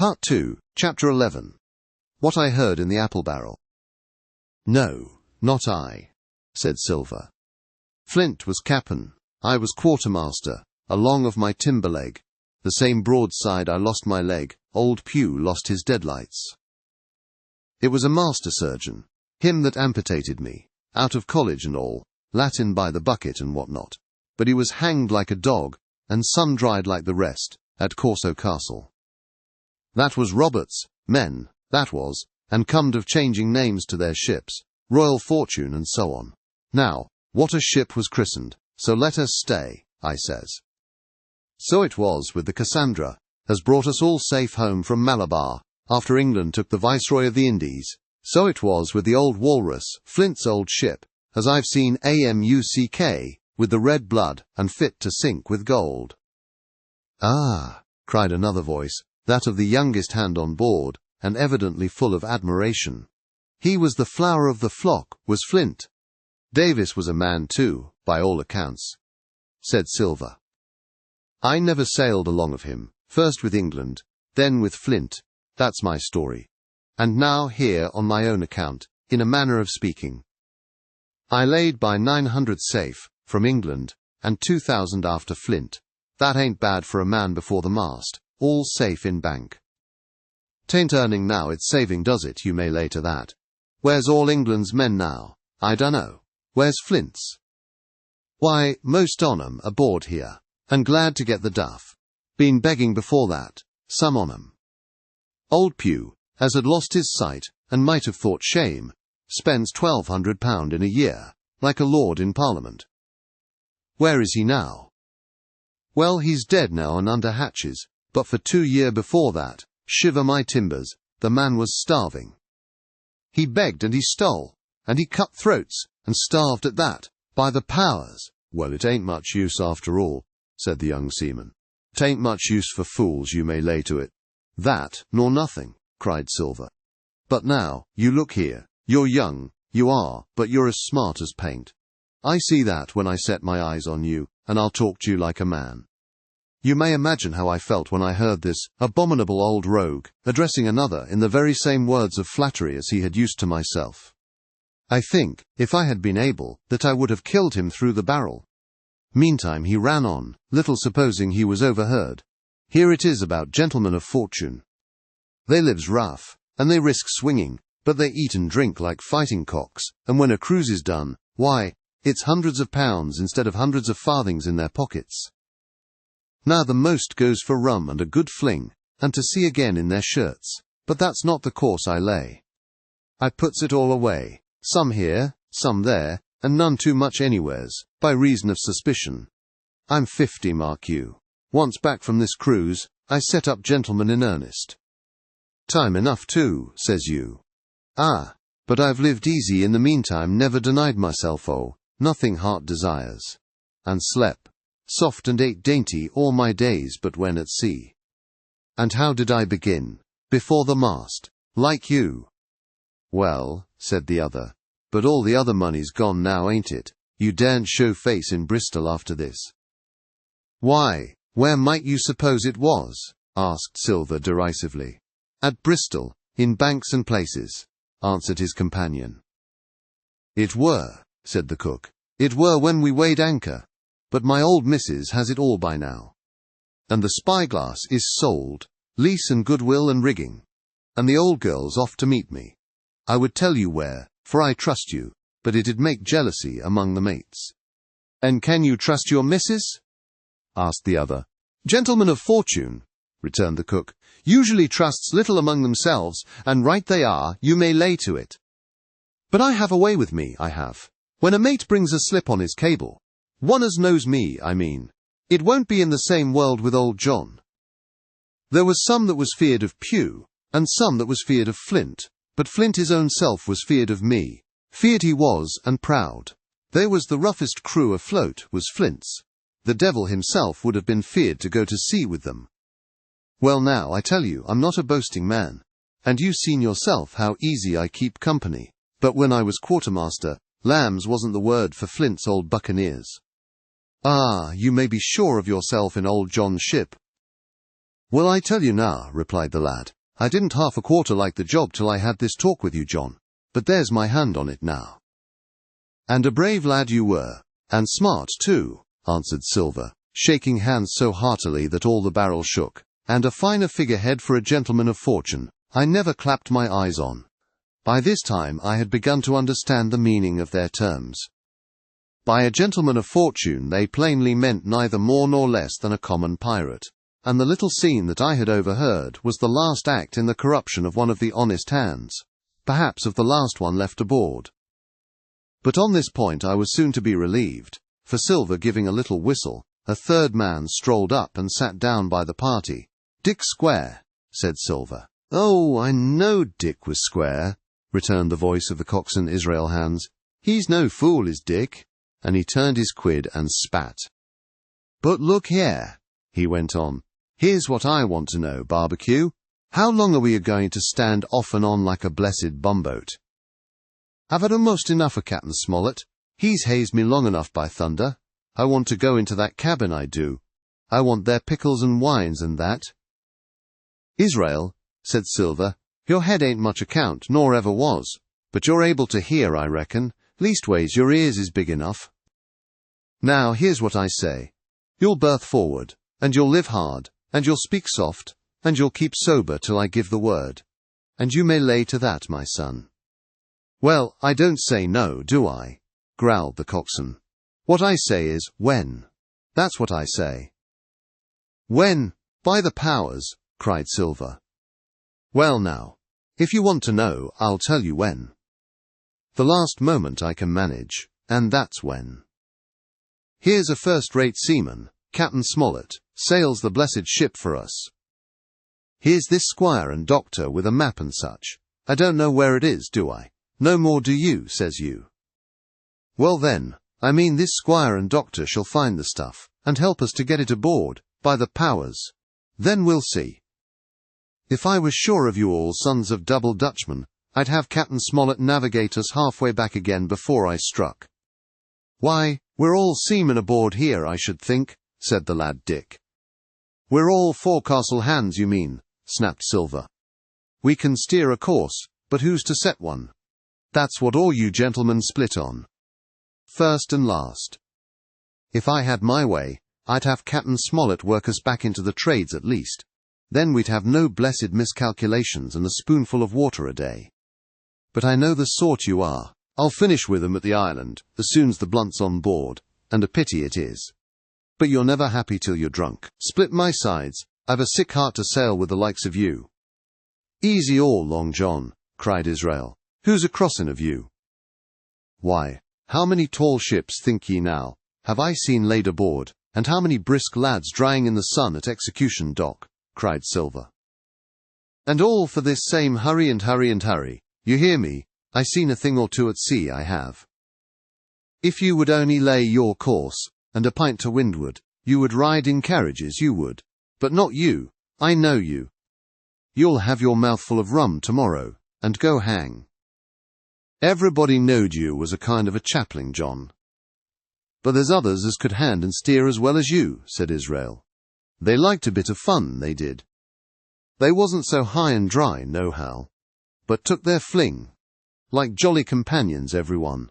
Part 2, Chapter 11. What I Heard in the Apple Barrel. No, not I, said Silver. Flint was cap'n, I was quartermaster, along of my timber leg. The same broadside I lost my leg, old Pew lost his deadlights. It was a master surgeon, him that amputated me, out of college and all, Latin by the bucket and what not. But he was hanged like a dog, and sun-dried like the rest, at Corso Castle. That was Roberts, men, that was, and comed of changing names to their ships, Royal Fortune and so on. Now, what a ship was christened, so let us stay, I says. So it was with the Cassandra, has brought us all safe home from Malabar, after England took the Viceroy of the Indies. So it was with the old Walrus, Flint's old ship, as I've seen AMUCK, with the red blood, and fit to sink with gold. Ah, cried another voice, that of the youngest hand on board, and evidently full of admiration. He was the flower of the flock, was Flint. Davis was a man too, by all accounts, said Silver. I never sailed along of him, first with England, then with Flint. That's my story. And now here on my own account, in a manner of speaking. I laid by 900 safe, from England, and 2,000 after Flint. That ain't bad for a man before the mast, all safe in bank. 'Tain't earning now, it's saving does it, you may lay to that. Where's all England's men now? I dunno. Where's Flint's? Why, most on 'em aboard here, and glad to get the duff. Been begging before that, some on 'em. Old Pew, as had lost his sight, and might have thought shame, spends £1,200 in a year, like a lord in Parliament. Where is he now? Well, he's dead now and under hatches, but for 2 years before that, shiver my timbers, the man was starving. He begged and he stole, and he cut throats, and starved at that, by the powers. Well, it ain't much use after all, said the young seaman. 'Tain't much use for fools, you may lay to it. That, nor nothing, cried Silver. But now, you look here, you're young, you are, but you're as smart as paint. I see that when I set my eyes on you, and I'll talk to you like a man. You may imagine how I felt when I heard this abominable old rogue addressing another in the very same words of flattery as he had used to myself. I think, if I had been able, that I would have killed him through the barrel. Meantime he ran on, little supposing he was overheard. Here it is about gentlemen of fortune. They lives rough, and they risk swinging, but they eat and drink like fighting cocks, and when a cruise is done, why, it's hundreds of pounds instead of hundreds of farthings in their pockets. Now the most goes for rum and a good fling, and to sea again in their shirts, but that's not the course I lay. I puts it all away, some here, some there, and none too much anywheres, by reason of suspicion. I'm 50, mark you. Once back from this cruise, I set up gentlemen in earnest. Time enough too, says you. Ah, but I've lived easy in the meantime, never denied myself, nothing heart desires. And slept, soft and ate dainty all my days but when at sea. And how did I begin? Before the mast, like you. Well, said the other, but all the other money's gone now, ain't it? You daren't show face in Bristol after this. Why, where might you suppose it was? Asked Silver derisively. At Bristol, in banks and places, answered his companion. It were, said the cook. It were when we weighed anchor. But my old missus has it all by now. And the spyglass is sold, lease and goodwill and rigging. And the old girl's off to meet me. I would tell you where, for I trust you, but it'd make jealousy among the mates. And can you trust your missus? Asked the other. Gentlemen of fortune, returned the cook, usually trusts little among themselves, and right they are, you may lay to it. But I have a way with me, I have. When a mate brings a slip on his cable, one as knows me, I mean, it won't be in the same world with old John. There was some that was feared of Pew, and some that was feared of Flint, but Flint his own self was feared of me. Feared he was, and proud. There was the roughest crew afloat, was Flint's. The devil himself would have been feared to go to sea with them. Well now, I tell you, I'm not a boasting man, and you've seen yourself how easy I keep company, but when I was quartermaster, lambs wasn't the word for Flint's old buccaneers. Ah, you may be sure of yourself in old John's ship. "Well, I tell you now," replied the lad, "I didn't half a quarter like the job till I had this talk with you, John, but there's my hand on it now." "And a brave lad you were, and smart too," answered Silver, shaking hands so heartily that all the barrel shook, "and a finer figurehead for a gentleman of fortune I never clapped my eyes on." By this time I had begun to understand the meaning of their terms. By a gentleman of fortune they plainly meant neither more nor less than a common pirate, and the little scene that I had overheard was the last act in the corruption of one of the honest hands, perhaps of the last one left aboard. But on this point I was soon to be relieved, for Silver giving a little whistle, a third man strolled up and sat down by the party. "Dick Square," said Silver. "Oh, I know Dick was square," returned the voice of the coxswain Israel Hands. "He's no fool, is Dick," and he turned his quid and spat. "But look here," he went on, "here's what I want to know, Barbecue. How long are we going to stand off and on like a blessed bumboat? I've had almost enough of Captain Smollett. He's hazed me long enough, by thunder. I want to go into that cabin, I do. I want their pickles and wines and that." "Israel," said Silver, "your head ain't much account, nor ever was, but you're able to hear, I reckon. Leastways, your ears is big enough. Now, here's what I say. You'll berth forward, and you'll live hard, and you'll speak soft, and you'll keep sober till I give the word. And you may lay to that, my son." "Well, I don't say no, do I?" growled the coxswain. "What I say is, when. That's what I say." "When? By the powers!" cried Silver. "Well now, if you want to know, I'll tell you when. The last moment I can manage, and that's when. Here's a first-rate seaman, Captain Smollett, sails the blessed ship for us. Here's this squire and doctor with a map and such. I don't know where it is, do I? No more do you, says you. Well then, I mean this squire and doctor shall find the stuff, and help us to get it aboard, by the powers. Then we'll see. If I was sure of you all sons of double Dutchmen, I'd have Captain Smollett navigate us halfway back again before I struck." "Why, we're all seamen aboard here, I should think," said the lad Dick. "We're all forecastle hands, you mean," snapped Silver. "We can steer a course, but who's to set one? That's what all you gentlemen split on. First and last. If I had my way, I'd have Captain Smollett work us back into the trades at least. Then we'd have no blessed miscalculations and a spoonful of water a day. But I know the sort you are. I'll finish with 'em at the island, as soon's the blunt's on board, and a pity it is. But you're never happy till you're drunk. Split my sides, I've a sick heart to sail with the likes of you." "Easy all, Long John," cried Israel. "Who's a-crossin' of you?" "Why, how many tall ships, think ye now, have I seen laid aboard, and how many brisk lads drying in the sun at Execution Dock?" cried Silver. "And all for this same hurry and hurry and hurry. You hear me? I seen a thing or two at sea, I have. If you would only lay your course, and a pint to windward, you would ride in carriages, you would. But not you. I know you. You'll have your mouthful of rum tomorrow, and go hang. Everybody knowed you was a kind of a chaplain, John. But there's others as could hand and steer as well as you," said Israel. "They liked a bit of fun, they did. They wasn't so high and dry, nohow, but took their fling, like jolly companions every one."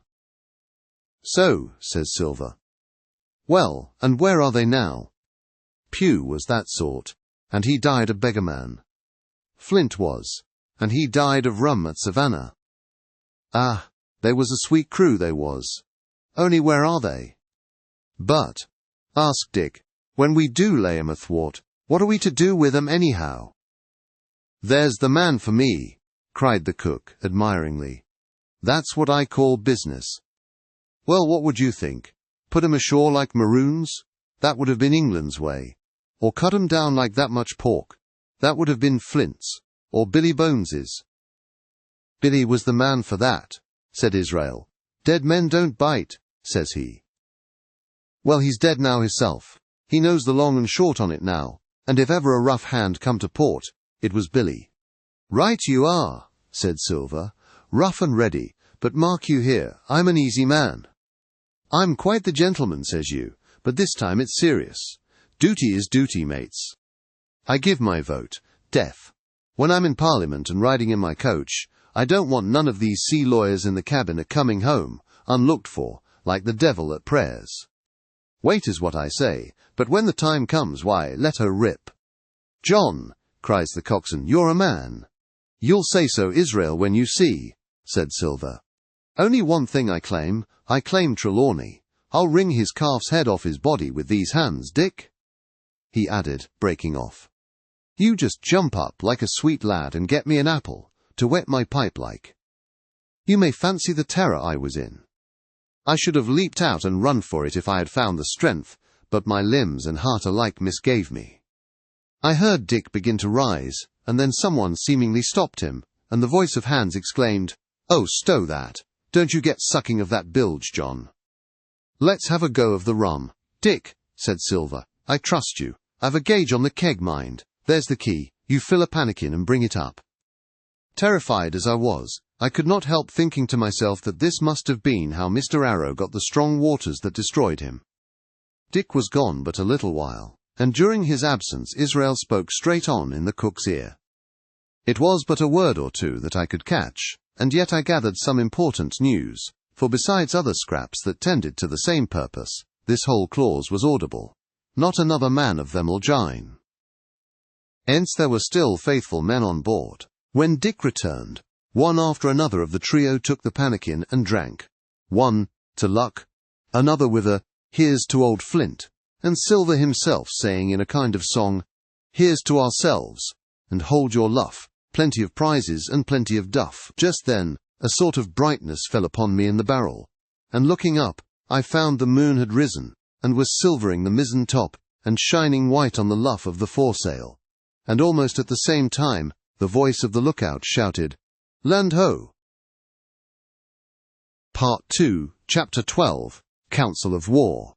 "So," says Silver. "Well, and where are they now?" "Pugh was that sort, and he died a beggarman. Flint was, and he died of rum at Savannah. Ah, they was a sweet crew, they was. Only where are they?" "But," asked Dick, "when we do lay 'em athwart, what are we to do with 'em anyhow?" "There's the man for me," cried the cook, admiringly. "That's what I call business. Well, what would you think? Put 'em ashore like maroons? That would have been England's way. Or cut 'em down like that much pork? That would have been Flint's, or Billy Bones's." "Billy was the man for that," said Israel. "Dead men don't bite," says he. "Well, he's dead now hisself. He knows the long and short on it now, and if ever a rough hand come to port, it was Billy." "Right you are," said Silver, "rough and ready, but mark you here, I'm an easy man. I'm quite the gentleman, says you, but this time it's serious. Duty is duty, mates. I give my vote, death. When I'm in Parliament and riding in my coach, I don't want none of these sea lawyers in the cabinet coming home, unlooked for, like the devil at prayers. Wait is what I say, but when the time comes, why, let her rip. John, cries the coxswain, you're a man. You'll say so, Israel, when you see, said Silver. Only one thing I claim Trelawney. I'll wring his calf's head off his body with these hands, Dick, he added, breaking off. You just jump up like a sweet lad and get me an apple, to wet my pipe like. You may fancy the terror I was in. I should have leaped out and run for it if I had found the strength, but my limbs and heart alike misgave me. I heard Dick begin to rise, and then someone seemingly stopped him, and the voice of Hans exclaimed, "Oh, stow that! Don't you get sucking of that bilge, John. Let's have a go of the rum." "Dick," said Silver, "I trust you. I've a gauge on the keg, mind. There's the key. You fill a pannikin and bring it up." Terrified as I was, I could not help thinking to myself that this must have been how Mr. Arrow got the strong waters that destroyed him. Dick was gone but a little while, and during his absence Israel spoke straight on in the cook's ear. It was but a word or two that I could catch, and yet I gathered some important news, for besides other scraps that tended to the same purpose, this whole clause was audible. Not another man of them'll jine. Hence there were still faithful men on board. When Dick returned, one after another of the trio took the pannikin and drank. One, to luck, another with a, "Here's to old Flint," and Silver himself saying in a kind of song, "Here's to ourselves, and hold your luff, plenty of prizes and plenty of duff." Just then, a sort of brightness fell upon me in the barrel, and looking up, I found the moon had risen, and was silvering the mizzen top, and shining white on the luff of the foresail, and almost at the same time, the voice of the lookout shouted, "Land ho!" Part 2, Chapter 12, Council of War.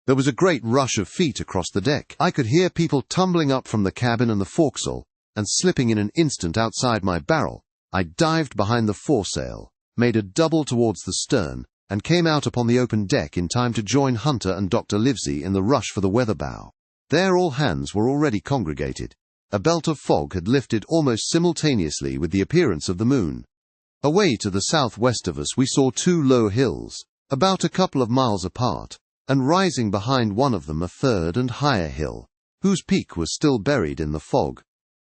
There was a great rush of feet across the deck. I could hear people tumbling up from the cabin and the forecastle, and slipping in an instant outside my barrel, I dived behind the foresail, made a double towards the stern, and came out upon the open deck in time to join Hunter and Dr. Livesey in the rush for the weather bow. There all hands were already congregated. A belt of fog had lifted almost simultaneously with the appearance of the moon. Away to the southwest of us we saw two low hills, about a couple of miles apart, and rising behind one of them a third and higher hill, whose peak was still buried in the fog.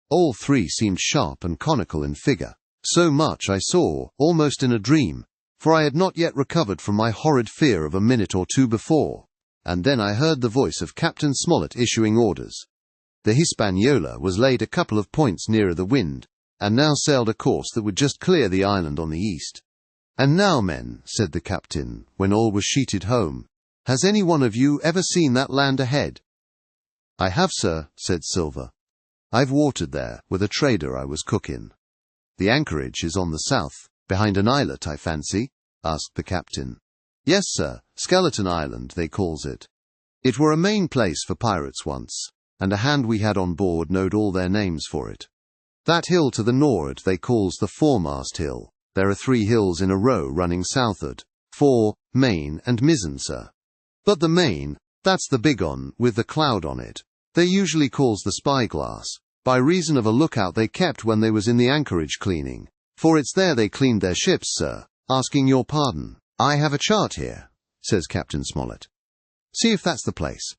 All three seemed sharp and conical in figure. So much I saw, almost in a dream, for I had not yet recovered from my horrid fear of a minute or two before, and then I heard the voice of Captain Smollett issuing orders. The Hispaniola was laid a couple of points nearer the wind, and now sailed a course that would just clear the island on the east. "And now, men," said the captain, when all was sheeted home, "has any one of you ever seen that land ahead?" "I have, sir," said Silver. "I've watered there, with a trader I was cook in." "The anchorage is on the south, behind an islet, I fancy?" asked the captain. "Yes, sir, Skeleton Island, they calls it. It were a main place for pirates once, and a hand we had on board knowed all their names for it. That hill to the nor'ard they calls the foremast hill. There are 3 hills in a row running southward, fore, main, and mizzen, sir. But the main, that's the big on, with the cloud on it, they usually calls the spyglass, by reason of a lookout they kept when they was in the anchorage cleaning, for it's there they cleaned their ships, sir. Asking your pardon, I have a chart here," says Captain Smollett. "See if that's the place."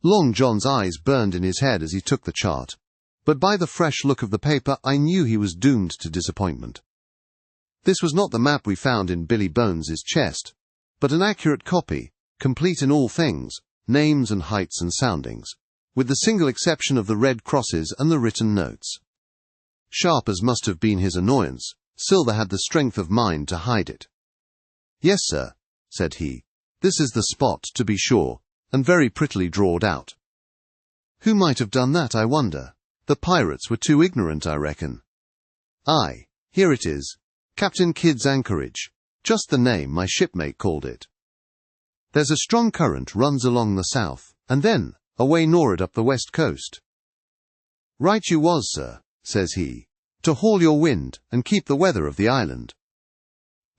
Long John's eyes burned in his head as he took the chart, but by the fresh look of the paper I knew he was doomed to disappointment. This was not the map we found in Billy Bones's chest, but an accurate copy, complete in all things, names and heights and soundings, with the single exception of the red crosses and the written notes. Sharp as must have been his annoyance, Silver had the strength of mind to hide it. "Yes, sir," said he, "this is the spot, to be sure, and very prettily drawed out. Who might have done that, I wonder? The pirates were too ignorant, I reckon. Aye, here it is, Captain Kidd's anchorage, just the name my shipmate called it. There's a strong current runs along the south, and then away nor'ard up the west coast." "Right you was, sir," says he, "to haul your wind and keep the weather of the island.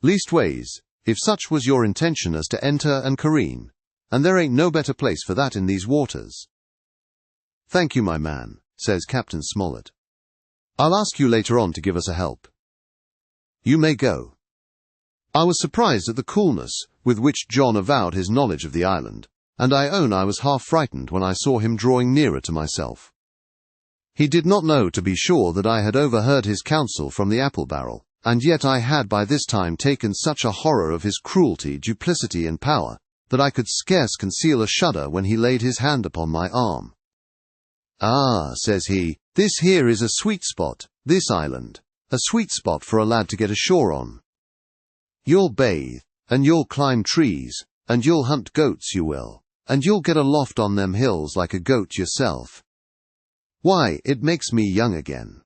Leastways, if such was your intention as to enter and careen, and there ain't no better place for that in these waters." "Thank you, my man," says Captain Smollett. "I'll ask you later on to give us a help. You may go." I was surprised at the coolness with which John avowed his knowledge of the island, and I own I was half frightened when I saw him drawing nearer to myself. He did not know, to be sure, that I had overheard his counsel from the apple barrel, and yet I had by this time taken such a horror of his cruelty, duplicity, and power, that I could scarce conceal a shudder when he laid his hand upon my arm. "Ah," says he, "this here is a sweet spot, this island, a sweet spot for a lad to get ashore on. You'll bathe, and you'll climb trees, and you'll hunt goats, you will, and you'll get aloft on them hills like a goat yourself. Why, it makes me young again.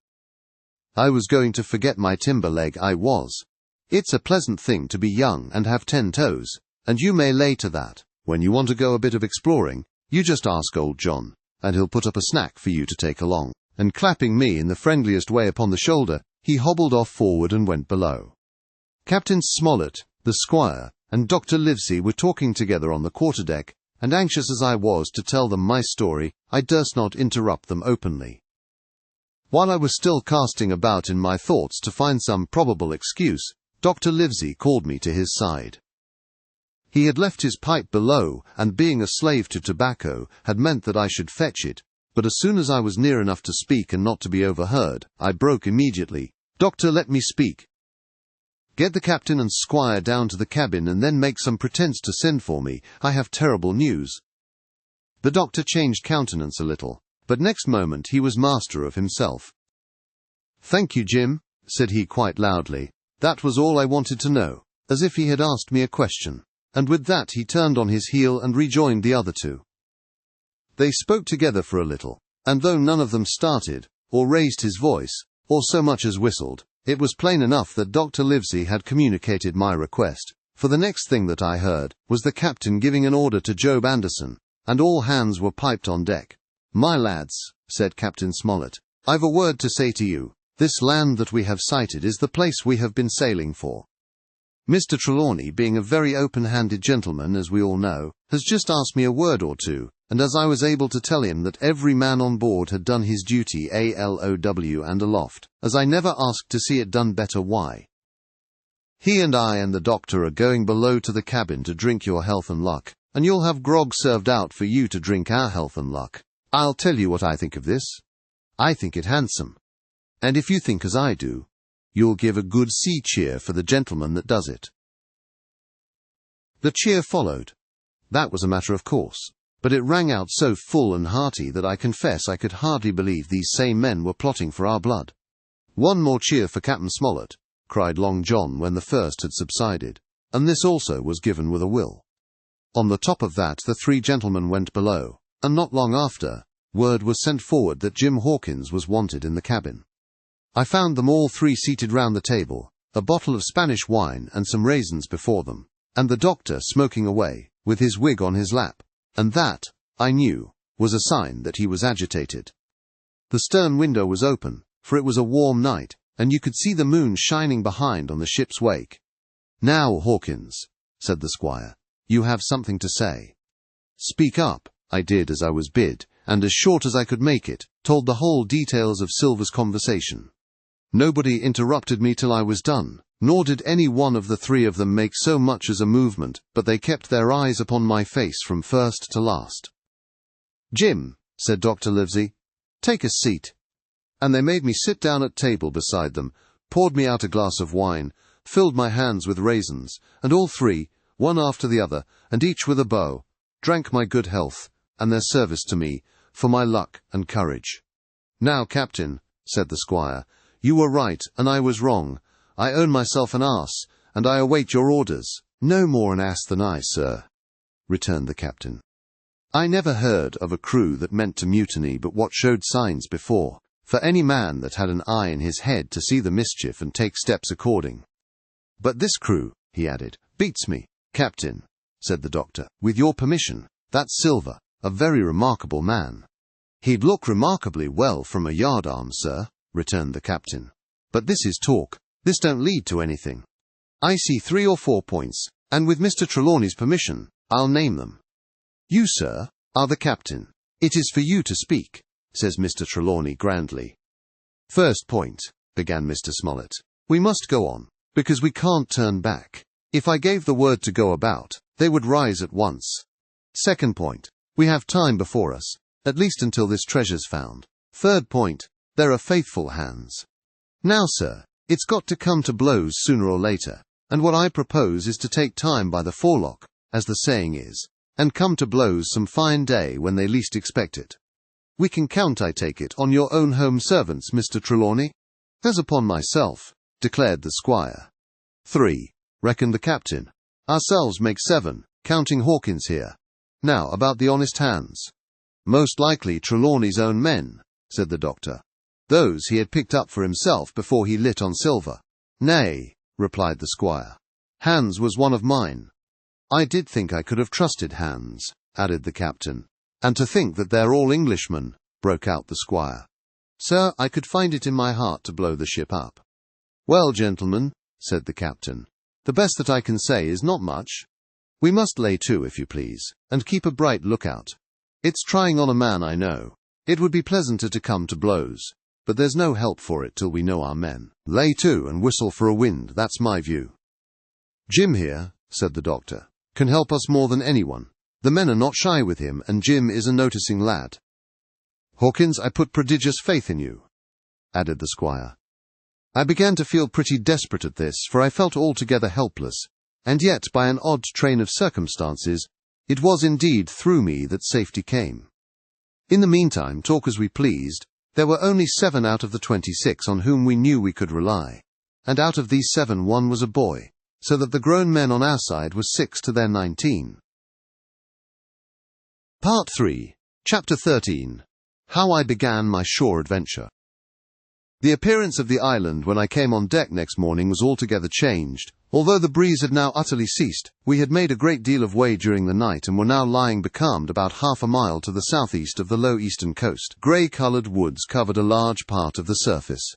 I was going to forget my timber leg, I was. It's a pleasant thing to be young and have 10 toes, and you may lay to that. When you want to go a bit of exploring, you just ask old John, and he'll put up a snack for you to take along." And clapping me in the friendliest way upon the shoulder, he hobbled off forward and went below. Captain Smollett, the squire, and Dr. Livesey were talking together on the quarterdeck, and anxious as I was to tell them my story, I durst not interrupt them openly. While I was still casting about in my thoughts to find some probable excuse, Dr. Livesey called me to his side. He had left his pipe below, and being a slave to tobacco, had meant that I should fetch it, but as soon as I was near enough to speak and not to be overheard, I broke immediately. "Doctor, let me speak. Get the captain and squire down to the cabin, and then make some pretence to send for me. I have terrible news." The doctor changed countenance a little, but next moment he was master of himself. "Thank you, Jim," said he quite loudly. "That was all I wanted to know," as if he had asked me a question, and with that he turned on his heel and rejoined the other two. They spoke together for a little, and though none of them started, or raised his voice, or so much as whistled, it was plain enough that Dr. Livesey had communicated my request, for the next thing that I heard was the captain giving an order to Job Anderson, and all hands were piped on deck. "My lads," said Captain Smollett, "I've a word to say to you. This land that we have sighted is the place we have been sailing for. Mr. Trelawney, being a very open-handed gentleman, as we all know, has just asked me a word or two, and as I was able to tell him that every man on board had done his duty ALOW and aloft, as I never asked to see it done better, why, he and I and the doctor are going below to the cabin to drink your health and luck, and you'll have grog served out for you to drink our health and luck. I'll tell you what I think of this. I think it handsome. And if you think as I do, you'll give a good sea cheer for the gentleman that does it." The cheer followed. That was a matter of course, but it rang out so full and hearty that I confess I could hardly believe these same men were plotting for our blood. "One more cheer for Captain Smollett," cried Long John when the first had subsided, and this also was given with a will. On the top of that the 3 gentlemen went below, and not long after, word was sent forward that Jim Hawkins was wanted in the cabin. I found them all 3 seated round the table, a bottle of Spanish wine and some raisins before them, and the doctor smoking away, with his wig on his lap, and that, I knew, was a sign that he was agitated. The stern window was open, for it was a warm night, and you could see the moon shining behind on the ship's wake. "Now, Hawkins," said the squire, "you have something to say." "Speak up." I did as I was bid, and as short as I could make it, told the whole details of Silver's conversation. Nobody interrupted me till I was done, nor did any one of the 3 of them make so much as a movement, but they kept their eyes upon my face from first to last. "Jim," said Dr. Livesey, "take a seat." And they made me sit down at table beside them, poured me out a glass of wine, filled my hands with raisins, and all 3, one after the other, and each with a bow, drank my good health, and their service to me, for my luck and courage. "Now, Captain," said the squire, "you were right, and I was wrong. I own myself an ass, and I await your orders." "No more an ass than I, sir," returned the captain. "I never heard of a crew that meant to mutiny but what showed signs before, for any man that had an eye in his head to see the mischief and take steps according. But this crew," he added, "beats me." "Captain," said the doctor, "with your permission, that's Silver, a very remarkable man." "He'd look remarkably well from a yardarm, sir," returned the captain. "But this is talk. This don't lead to anything. I see 3 or 4 points, and with Mr. Trelawney's permission, I'll name them. You, sir, are the captain. It is for you to speak. says Mr. Trelawney grandly. "First point," began Mr. Smollett. "We must go on, because we can't turn back. If I gave the word to go about, they would rise at once. Second point, we have time before us, at least until this treasure's found. Third point, there are faithful hands. Now, sir, it's got to come to blows sooner or later, and what I propose is to take time by the forelock, as the saying is, and come to blows some fine day when they least expect it. We can count, I take it, on your own home servants, Mr. Trelawney?" "As upon myself," declared the squire. "3, reckoned the captain. Ourselves make 7, counting Hawkins here. Now, about the honest hands." "Most likely Trelawney's own men," said the doctor. "Those he had picked up for himself before he lit on Silver." "Nay," replied the squire. "Hans was one of mine." "I did think I could have trusted Hans," added the captain. "And to think that they're all Englishmen," broke out the squire. "Sir, I could find it in my heart to blow the ship up." "Well, gentlemen," said the captain, "the best that I can say is not much. We must lay to, if you please, and keep a bright lookout. It's trying on a man, I know. It would be pleasanter to come to blows, but there's no help for it till we know our men. Lay to and whistle for a wind, that's my view." "Jim here," said the doctor, "can help us more than anyone. The men are not shy with him, and Jim is a noticing lad. Hawkins, I put prodigious faith in you," added the squire. I began to feel pretty desperate at this, for I felt altogether helpless, and yet, by an odd train of circumstances, it was indeed through me that safety came. In the meantime, talk as we pleased, there were only 7 out of the 26 on whom we knew we could rely, and out of these 7 one was a boy, so that the grown men on our side were 6 to their 19. Part 3, Chapter 13. How I began my shore adventure. The appearance of the island when I came on deck next morning was altogether changed. Although the breeze had now utterly ceased, we had made a great deal of way during the night and were now lying becalmed about half a mile to the southeast of the low eastern coast. Grey-coloured woods covered a large part of the surface.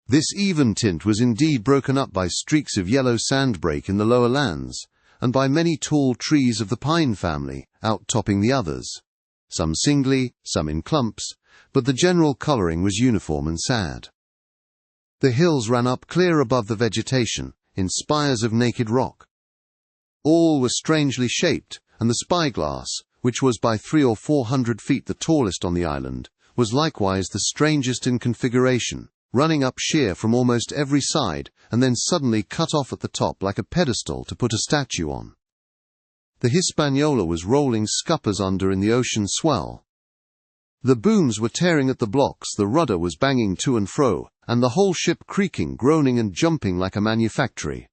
This even tint was indeed broken up by streaks of yellow sandbrake in the lower lands, and by many tall trees of the pine family, out-topping the others, some singly, some in clumps, but the general colouring was uniform and sad. The hills ran up clear above the vegetation, in spires of naked rock. All were strangely shaped, and the spyglass, which was by 300 or 400 feet the tallest on the island, was likewise the strangest in configuration, running up sheer from almost every side, and then suddenly cut off at the top like a pedestal to put a statue on. The Hispaniola was rolling scuppers under in the ocean swell. The booms were tearing at the blocks, the rudder was banging to and fro, and the whole ship creaking, groaning and jumping like a manufactory.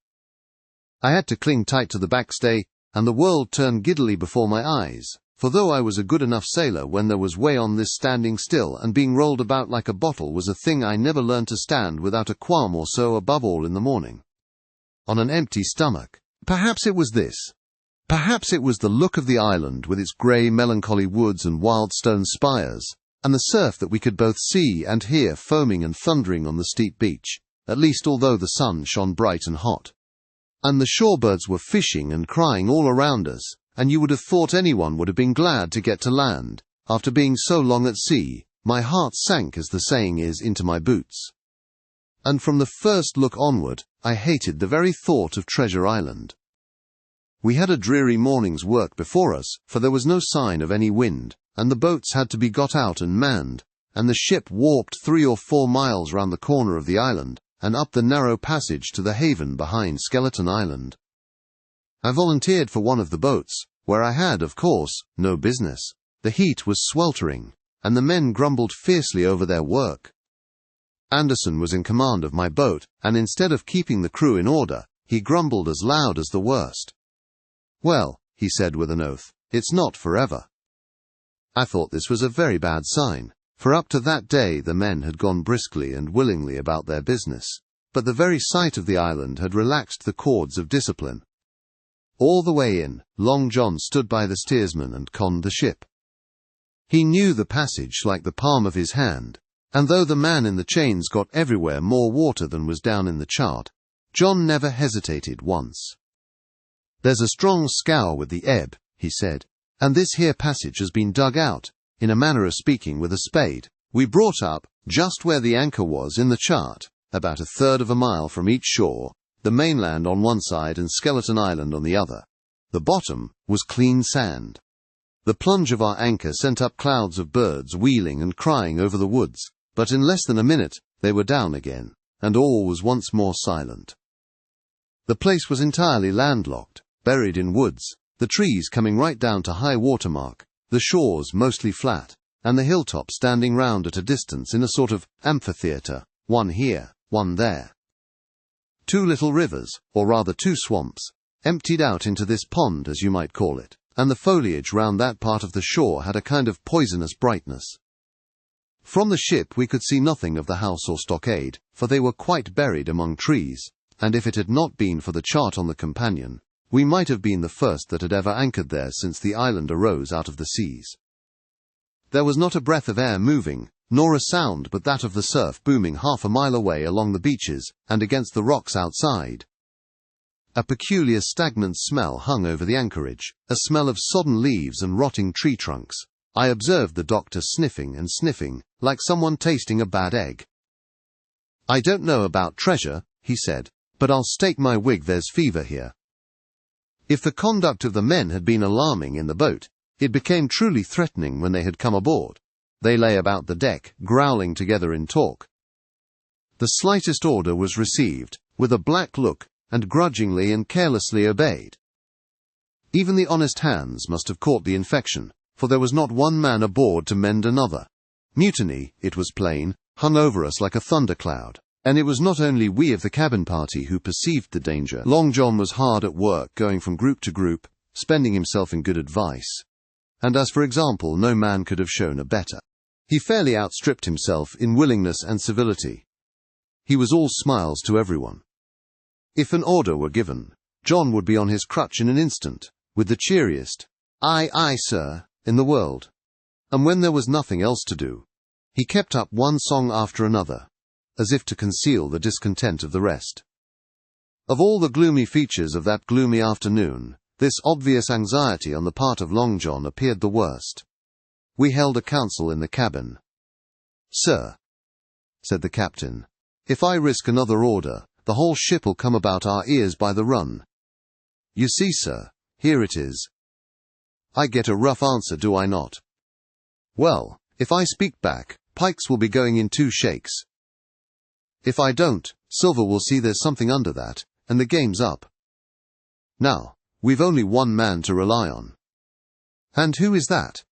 I had to cling tight to the backstay, and the world turned giddily before my eyes, for though I was a good enough sailor when there was way on this, standing still and being rolled about like a bottle was a thing I never learned to stand without a qualm or so, above all in the morning. On an empty stomach. Perhaps it was this. Perhaps it was the look of the island with its grey melancholy woods and wild stone spires, and the surf that we could both see and hear foaming and thundering on the steep beach, at least although the sun shone bright and hot. And the shorebirds were fishing and crying all around us, and you would have thought anyone would have been glad to get to land. After being so long at sea, my heart sank, as the saying is, into my boots. And from the first look onward, I hated the very thought of Treasure Island. We had a dreary morning's work before us, for there was no sign of any wind, and the boats had to be got out and manned, and the ship warped 3 or 4 miles round the corner of the island, and up the narrow passage to the haven behind Skeleton Island. I volunteered for one of the boats, where I had, of course, no business. The heat was sweltering, and the men grumbled fiercely over their work. Anderson was in command of my boat, and instead of keeping the crew in order, he grumbled as loud as the worst. "Well," he said with an oath, "it's not forever." I thought this was a very bad sign, for up to that day the men had gone briskly and willingly about their business, but the very sight of the island had relaxed the cords of discipline. All the way in, Long John stood by the steersman and conned the ship. He knew the passage like the palm of his hand, and though the man in the chains got everywhere more water than was down in the chart, John never hesitated once. "There's a strong scow with the ebb," he said, "and this here passage has been dug out. in a manner of speaking, with a spade. We brought up just where the anchor was in the chart, about a third of a mile from each shore, the mainland on one side and Skeleton Island on the other. The bottom was clean sand. The plunge of our anchor sent up clouds of birds wheeling and crying over the woods, but in less than a minute they were down again, and all was once more silent. The place was entirely landlocked, buried in woods, the trees coming right down to high water mark, the shores mostly flat, and the hilltops standing round at a distance in a sort of amphitheatre, one here, one there. Two little rivers, or rather two swamps, emptied out into this pond, as you might call it, and the foliage round that part of the shore had a kind of poisonous brightness. From the ship we could see nothing of the house or stockade, for they were quite buried among trees, and if it had not been for the chart on the companion, we might have been the first that had ever anchored there since the island arose out of the seas. There was not a breath of air moving, nor a sound but that of the surf booming half a mile away along the beaches and against the rocks outside. A peculiar stagnant smell hung over the anchorage, a smell of sodden leaves and rotting tree trunks. I observed the doctor sniffing and sniffing, like someone tasting a bad egg. "I don't know about treasure," he said, "but I'll stake my wig there's fever here." If the conduct of the men had been alarming in the boat, it became truly threatening when they had come aboard. They lay about the deck, growling together in talk. The slightest order was received, with a black look, and grudgingly and carelessly obeyed. Even the honest hands must have caught the infection, for there was not one man aboard to mend another. Mutiny, it was plain, hung over us like a thundercloud, and it was not only we of the cabin party who perceived the danger. Long John was hard at work, going from group to group, spending himself in good advice. And as for example, no man could have shown a better. He fairly outstripped himself in willingness and civility. He was all smiles to everyone. If an order were given, John would be on his crutch in an instant, with the cheeriest "Aye, aye, sir," in the world. And when there was nothing else to do, he kept up one song after another, as if to conceal the discontent of the rest. Of all the gloomy features of that gloomy afternoon, this obvious anxiety on the part of Long John appeared the worst. We held a council in the cabin. "Sir," said the captain, "if I risk another order, the whole ship'll come about our ears by the run. You see, sir, here it is. I get a rough answer, do I not? Well, if I speak back, Pikes will be going in 2 shakes. If I don't, Silver will see there's something under that, and the game's up. Now, we've only one man to rely on." "And who is that?"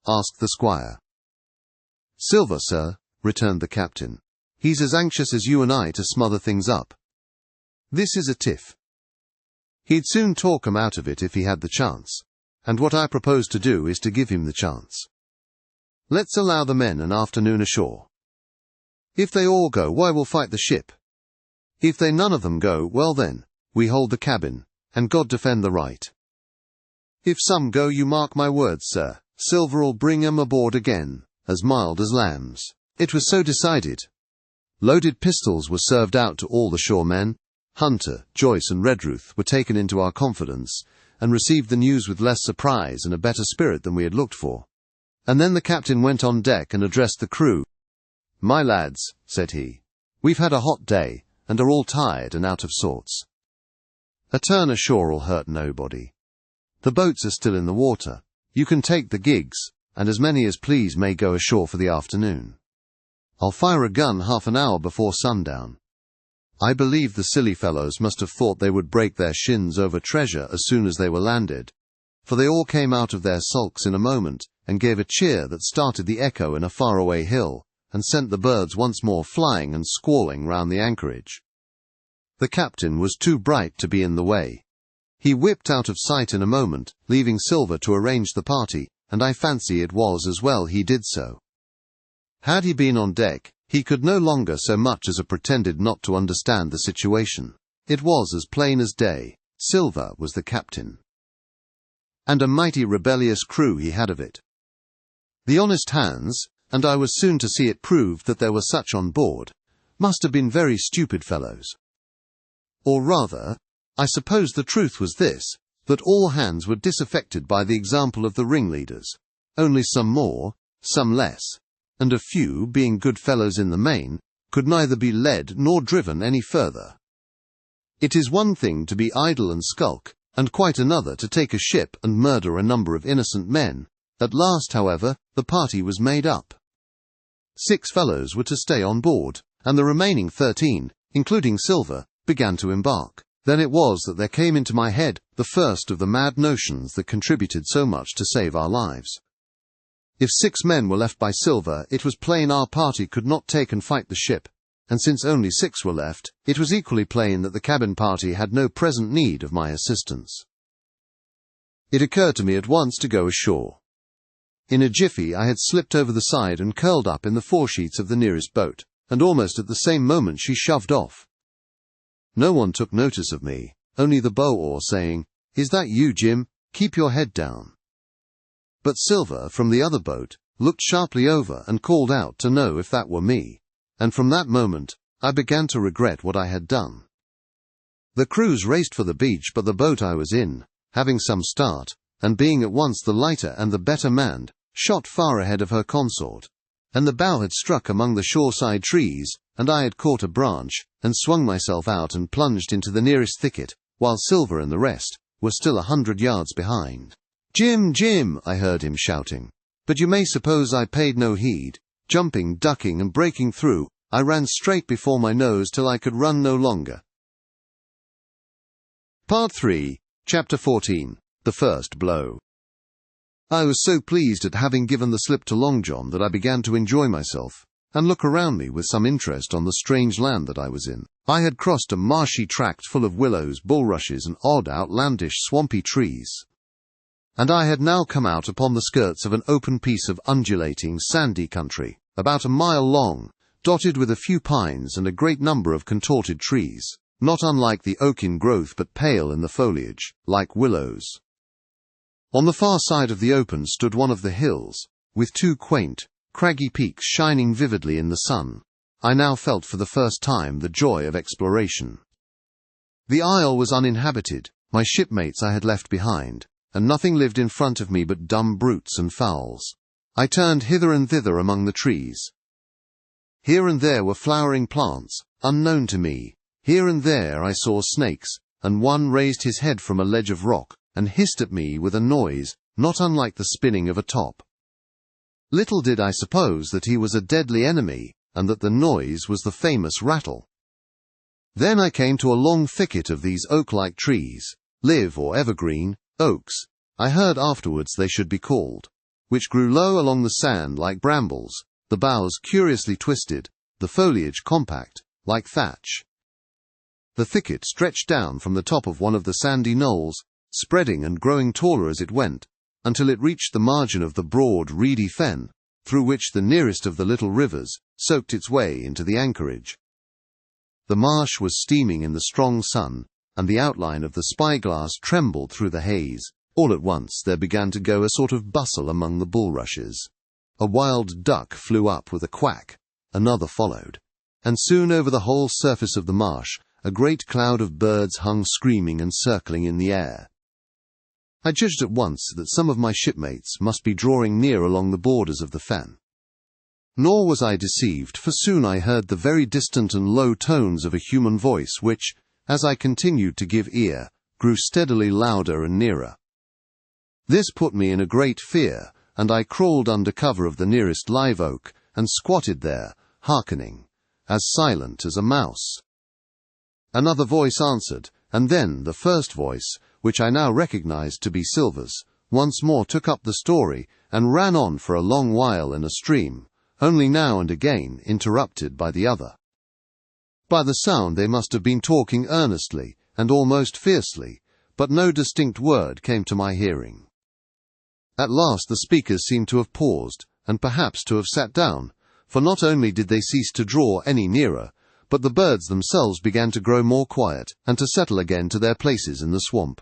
asked the squire. "Silver, sir," returned the captain. "He's as anxious as you and I to smother things up. This is a tiff. He'd soon talk 'em out of it if he had the chance, and what I propose to do is to give him the chance. Let's allow the men an afternoon ashore. If they all go, why, we'll fight the ship. If they none of them go, well then, we hold the cabin, and God defend the right. If some go, you mark my words, sir, Silver'll bring 'em aboard again, as mild as lambs." It was so decided. Loaded pistols were served out to all the shore men. Hunter, Joyce and Redruth were taken into our confidence, and received the news with less surprise and a better spirit than we had looked for. And then the captain went on deck and addressed the crew. "My lads," said he, "we've had a hot day, and are all tired and out of sorts. A turn ashore'll hurt nobody. The boats are still in the water. You can take the gigs, and as many as please may go ashore for the afternoon. I'll fire a gun half an hour before sundown. I believe the silly fellows must have thought they would break their shins over treasure as soon as they were landed, for they all came out of their sulks in a moment and gave a cheer that started the echo in a faraway hill, and sent the birds once more flying and squalling round the anchorage. The captain was too bright to be in the way. He whipped out of sight in a moment, leaving Silver to arrange the party, and I fancy it was as well he did so. Had he been on deck, he could no longer so much as have pretended not to understand the situation. It was as plain as day. Silver was the captain. And a mighty rebellious crew he had of it. The honest hands, and I was soon to see it proved that there were such on board, must have been very stupid fellows. Or rather, I suppose the truth was this, that all hands were disaffected by the example of the ringleaders, only some more, some less, and a few, being good fellows in the main, could neither be led nor driven any further. It is one thing to be idle and skulk, and quite another to take a ship and murder a number of innocent men. At last, however, the party was made up. 6 fellows were to stay on board, and the remaining 13, including Silver, began to embark. Then it was that there came into my head the first of the mad notions that contributed so much to save our lives. If 6 men were left by Silver, it was plain our party could not take and fight the ship, and since only 6 were left, it was equally plain that the cabin party had no present need of my assistance. It occurred to me at once to go ashore. In a jiffy I had slipped over the side and curled up in the foresheets of the nearest boat, and almost at the same moment she shoved off. No one took notice of me, only the bow-oar saying, "Is that you, Jim? Keep your head down." But Silver, from the other boat, looked sharply over and called out to know if that were me, and from that moment I began to regret what I had done. The crews raced for the beach, but the boat I was in, having some start, and being at once the lighter and the better manned, shot far ahead of her consort, and the bow had struck among the shoreside trees, and I had caught a branch, and swung myself out and plunged into the nearest thicket, while Silver and the rest were still 100 yards behind. "Jim, Jim!" I heard him shouting, but you may suppose I paid no heed. Jumping, ducking, and breaking through, I ran straight before my nose till I could run no longer. Part 3, Chapter 14. The First Blow. I was so pleased at having given the slip to Long John that I began to enjoy myself, and look around me with some interest on the strange land that I was in. I had crossed a marshy tract full of willows, bulrushes, and odd outlandish swampy trees, and I had now come out upon the skirts of an open piece of undulating, sandy country, about a mile long, dotted with a few pines and a great number of contorted trees, not unlike the oak in growth but pale in the foliage, like willows. On the far side of the open stood one of the hills, with 2 quaint, craggy peaks shining vividly in the sun. I now felt for the first time the joy of exploration. The isle was uninhabited, my shipmates I had left behind, and nothing lived in front of me but dumb brutes and fowls. I turned hither and thither among the trees. Here and there were flowering plants, unknown to me. Here and there I saw snakes, and one raised his head from a ledge of rock, and hissed at me with a noise not unlike the spinning of a top. Little did I suppose that he was a deadly enemy, and that the noise was the famous rattle. Then I came to a long thicket of these oak-like trees, live or evergreen, oaks, I heard afterwards they should be called, which grew low along the sand like brambles, the boughs curiously twisted, the foliage compact, like thatch. The thicket stretched down from the top of one of the sandy knolls, spreading and growing taller as it went, until it reached the margin of the broad, reedy fen, through which the nearest of the little rivers soaked its way into the anchorage. The marsh was steaming in the strong sun, and the outline of the spyglass trembled through the haze. All at once there began to go a sort of bustle among the bulrushes. A wild duck flew up with a quack, another followed, and soon over the whole surface of the marsh a great cloud of birds hung screaming and circling in the air. I judged at once that some of my shipmates must be drawing near along the borders of the fen. Nor was I deceived, for soon I heard the very distant and low tones of a human voice which, as I continued to give ear, grew steadily louder and nearer. This put me in a great fear, and I crawled under cover of the nearest live oak, and squatted there, hearkening, as silent as a mouse. Another voice answered, and then the first voice, which I now recognized to be Silver's, once more took up the story, and ran on for a long while in a stream, only now and again interrupted by the other. By the sound they must have been talking earnestly, and almost fiercely, but no distinct word came to my hearing. At last the speakers seemed to have paused, and perhaps to have sat down, for not only did they cease to draw any nearer, but the birds themselves began to grow more quiet, and to settle again to their places in the swamp.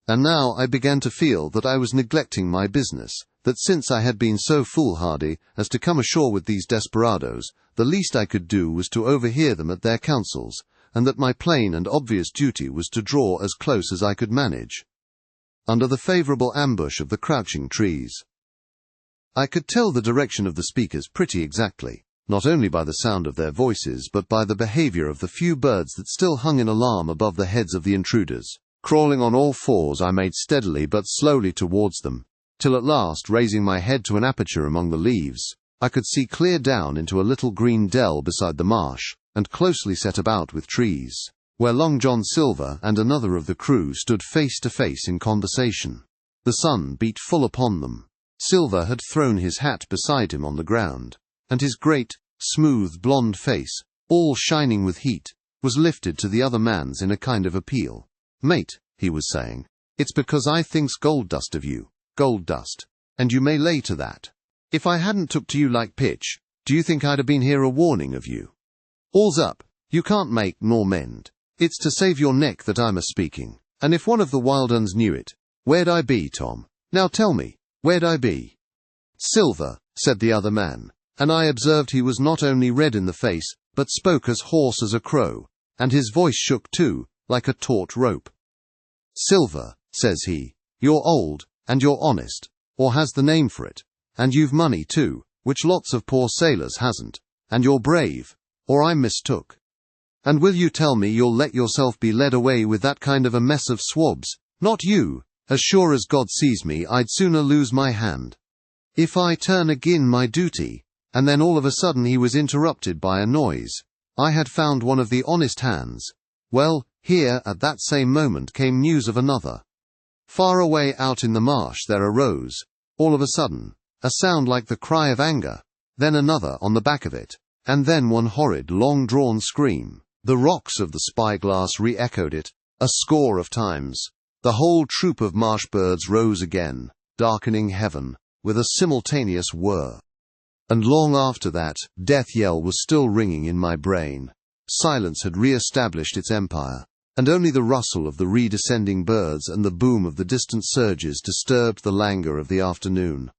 And now I began to feel that I was neglecting my business, that since I had been so foolhardy as to come ashore with these desperadoes, the least I could do was to overhear them at their councils, and that my plain and obvious duty was to draw as close as I could manage, under the favourable ambush of the crouching trees. I could tell the direction of the speakers pretty exactly, not only by the sound of their voices but by the behavior of the few birds that still hung in alarm above the heads of the intruders. Crawling on all fours, I made steadily but slowly towards them, till at last, raising my head to an aperture among the leaves, I could see clear down into a little green dell beside the marsh, and closely set about with trees, where Long John Silver and another of the crew stood face to face in conversation. The sun beat full upon them. Silver had thrown his hat beside him on the ground, and his great, smooth, blonde face, all shining with heat, was lifted to the other man's in a kind of appeal. "Mate," he was saying, "it's because I thinks gold dust of you, gold dust, and you may lay to that. If I hadn't took to you like pitch, do you think I'd have been here a warning of you? All's up, you can't make nor mend. It's to save your neck that I'm a-speaking, and if one of the wild uns knew it, where'd I be, Tom? Now tell me, where'd I be?" "Silver," said the other man, and I observed he was not only red in the face, but spoke as hoarse as a crow, and his voice shook too, like a taut rope. "Silver," says he, "you're old, and you're honest, or has the name for it, and you've money too, which lots of poor sailors hasn't, and you're brave, or I'm mistook. And will you tell me you'll let yourself be led away with that kind of a mess of swabs? Not you. As sure as God sees me, I'd sooner lose my hand. If I turn agin my duty—" And then all of a sudden he was interrupted by a noise. I had found one of the honest hands. Well, here at that same moment came news of another. Far away out in the marsh there arose, all of a sudden, a sound like the cry of anger, then another on the back of it, and then one horrid long-drawn scream. The rocks of the spyglass re-echoed it, a score of times. The whole troop of marsh birds rose again, darkening heaven, with a simultaneous whir. And long after that, death yell was still ringing in my brain. Silence had re-established its empire, and only the rustle of the redescending birds and the boom of the distant surges disturbed the languor of the afternoon.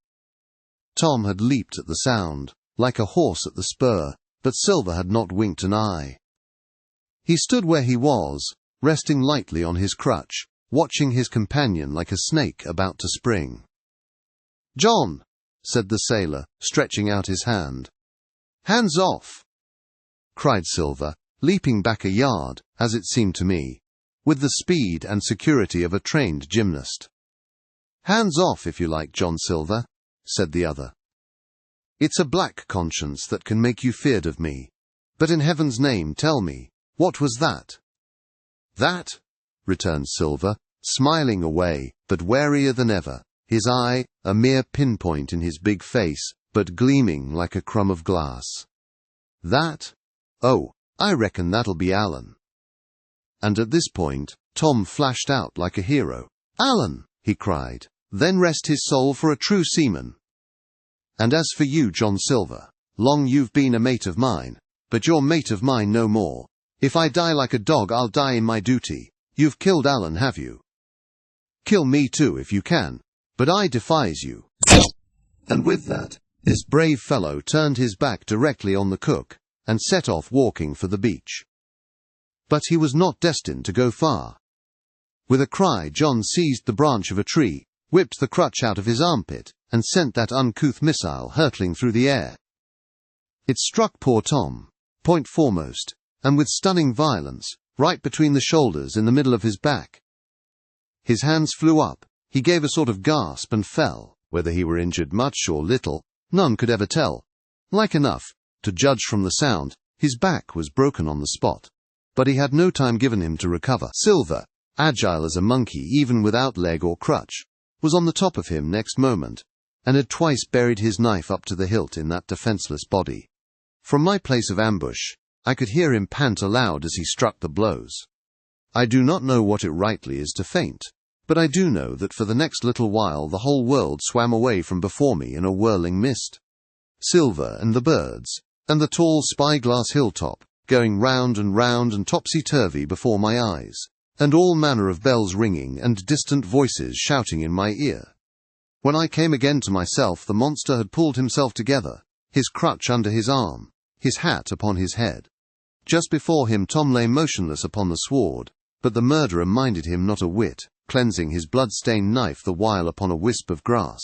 Tom had leaped at the sound, like a horse at the spur, but Silver had not winked an eye. He stood where he was, resting lightly on his crutch, watching his companion like a snake about to spring. "John," said the sailor, stretching out his hand. "Hands off!" cried Silver, leaping back a yard, as it seemed to me, with the speed and security of a trained gymnast. "Hands off, if you like, John Silver," said the other. "It's a black conscience that can make you feared of me. But in heaven's name tell me, what was that?" "That?" returned Silver, smiling away, but warier than ever, his eye, a mere pinpoint in his big face, but gleaming like a crumb of glass. "That? Oh, I reckon that'll be Alan." And at this point, Tom flashed out like a hero. "Alan!" he cried. "Then rest his soul for a true seaman. And as for you, John Silver, long you've been a mate of mine, but you're mate of mine no more. If I die like a dog, I'll die in my duty. You've killed Alan, have you? Kill me too if you can, but I defies you." And with that, this brave fellow turned his back directly on the cook, and set off walking for the beach. But he was not destined to go far. With a cry, John seized the branch of a tree, whipped the crutch out of his armpit, and sent that uncouth missile hurtling through the air. It struck poor Tom, point foremost, and with stunning violence, right between the shoulders in the middle of his back. His hands flew up, he gave a sort of gasp and fell. Whether he were injured much or little, none could ever tell. Like enough, to judge from the sound, his back was broken on the spot. But he had no time given him to recover. Silver, agile as a monkey even without leg or crutch, was on the top of him next moment, and had twice buried his knife up to the hilt in that defenseless body. From my place of ambush, I could hear him pant aloud as he struck the blows. I do not know what it rightly is to faint, but I do know that for the next little while the whole world swam away from before me in a whirling mist. Silver and the birds, and the tall spyglass hilltop, going round and topsy-turvy before my eyes, and all manner of bells ringing and distant voices shouting in my ear. When I came again to myself, the monster had pulled himself together, his crutch under his arm, his hat upon his head. Just before him Tom lay motionless upon the sward, but the murderer minded him not a whit, cleansing his blood-stained knife the while upon a wisp of grass.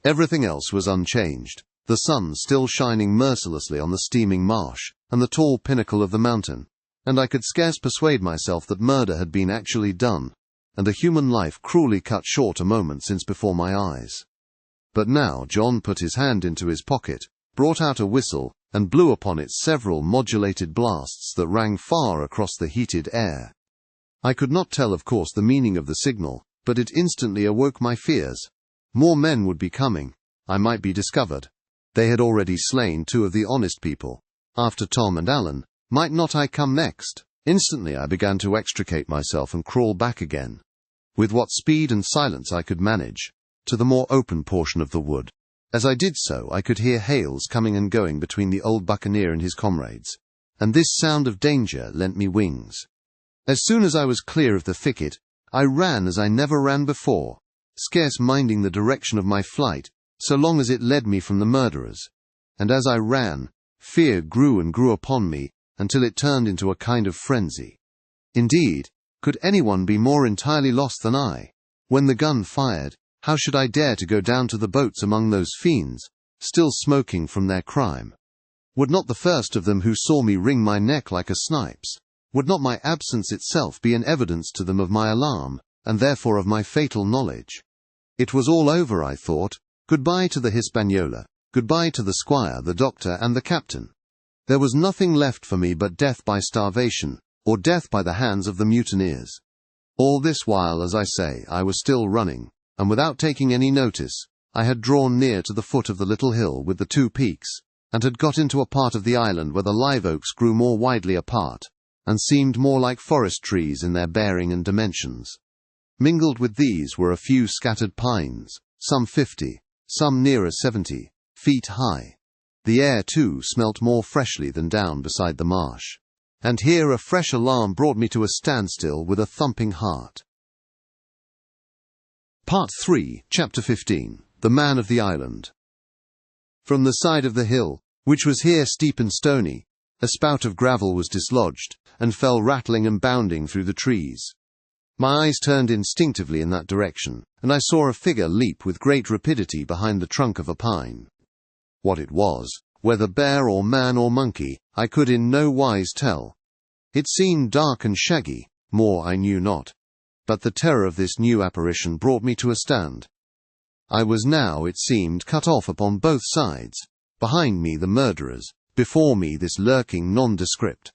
Everything else was unchanged, the sun still shining mercilessly on the steaming marsh and the tall pinnacle of the mountain, and I could scarce persuade myself that murder had been actually done, and a human life cruelly cut short a moment since before my eyes. But now John put his hand into his pocket, brought out a whistle, and blew upon it several modulated blasts that rang far across the heated air. I could not tell, of course, the meaning of the signal, but it instantly awoke my fears. More men would be coming. I might be discovered. They had already slain 2 of the honest people. After Tom and Alan, might not I come next? Instantly I began to extricate myself and crawl back again, with what speed and silence I could manage, to the more open portion of the wood. As I did so, I could hear hails coming and going between the old buccaneer and his comrades, and this sound of danger lent me wings. As soon as I was clear of the thicket, I ran as I never ran before, scarce minding the direction of my flight, so long as it led me from the murderers. And as I ran, fear grew and grew upon me, until it turned into a kind of frenzy. Indeed, could anyone be more entirely lost than I? When the gun fired, how should I dare to go down to the boats among those fiends, still smoking from their crime? Would not the first of them who saw me wring my neck like a snipe's? Would not my absence itself be an evidence to them of my alarm, and therefore of my fatal knowledge? It was all over, I thought. Goodbye to the Hispaniola, goodbye to the squire, the doctor, and the captain. There was nothing left for me but death by starvation, or death by the hands of the mutineers. All this while, as I say, I was still running, and without taking any notice, I had drawn near to the foot of the little hill with the 2 peaks, and had got into a part of the island where the live oaks grew more widely apart, and seemed more like forest trees in their bearing and dimensions. Mingled with these were a few scattered pines, some 50, some nearer 70 feet high. The air, too, smelt more freshly than down beside the marsh. And here a fresh alarm brought me to a standstill with a thumping heart. Part 3, Chapter 15. The Man of the Island. From the side of the hill, which was here steep and stony, a spout of gravel was dislodged, and fell rattling and bounding through the trees. My eyes turned instinctively in that direction, and I saw a figure leap with great rapidity behind the trunk of a pine. What it was, whether bear or man or monkey, I could in no wise tell. It seemed dark and shaggy, more I knew not. But the terror of this new apparition brought me to a stand. I was now, it seemed, cut off upon both sides, behind me the murderers, before me this lurking nondescript.